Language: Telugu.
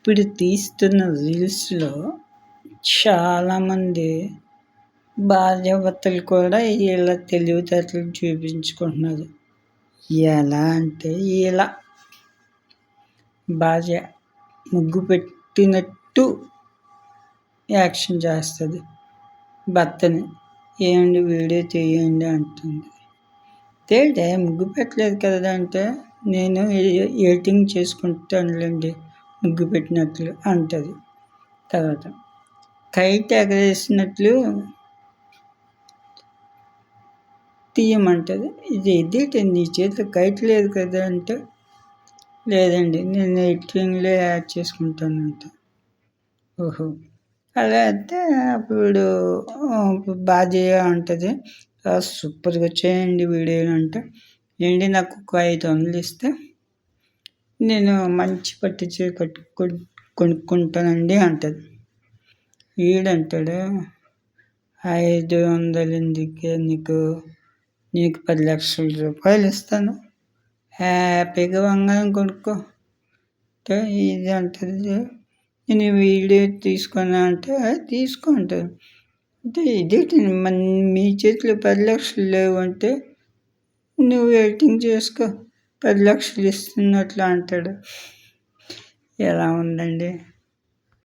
ఇప్పుడు తీస్తున్న రీల్స్‌లో చాలామంది భార్యాభర్తలు కూడా ఈళ్ళ తెలివితేటలు చూపించుకుంటున్నారు. ఎలా అంటే ఇలా భార్య ముగ్గు పెట్టినట్టు యాక్షన్ చేస్తది భర్తని. "ఏవండీ వీడియో తీయండి" అంటుంది. "ఏంటే ముగ్గు పెట్టలేదు కదా" అంటే, "నేను ఎడిటింగ్ చేసుకుంటానులెండి ముగ్గు పెట్టినట్లు" అంటది. తర్వాత కైట్ ఎగరేసినట్లు తీయమంటది. "ఇదేంటి నీ చేతిలో కైట్ లేదు కదా" అంటే, "లేదండి నేను ఎడిటింగ్‌లో యాడ్ చేసుకుంటానంట." ఓహో! అలా అయితే అప్పుడు భార్య అంటది, "సూపర్‌గా వచ్చాయండి వీడియోలు" అంటే, "ఏండి నాకు ఒక 500 ఇస్తే నేను మంచి పట్టు చీర కొనుక్కుంటానండి" అంటది. వీడంటాడు, 500 ఎందుకే నీకు 10,00,000 ఇస్తాను. హ్యాపీగా బంగారం కొనుక్కో అంటే ఇది అంటది. నేను వీడియో తీసుకోనా అంటే, తీసుకో అంటది. అంటే ఇదేంటి మీ చేతిలో 10,00,000 లేవు అంటే, నువ్వు ఎడిటింగ్ చేసుకో 10,00,000 ఇస్తున్నట్లు అంటాడు. ఎలా ఉందండి?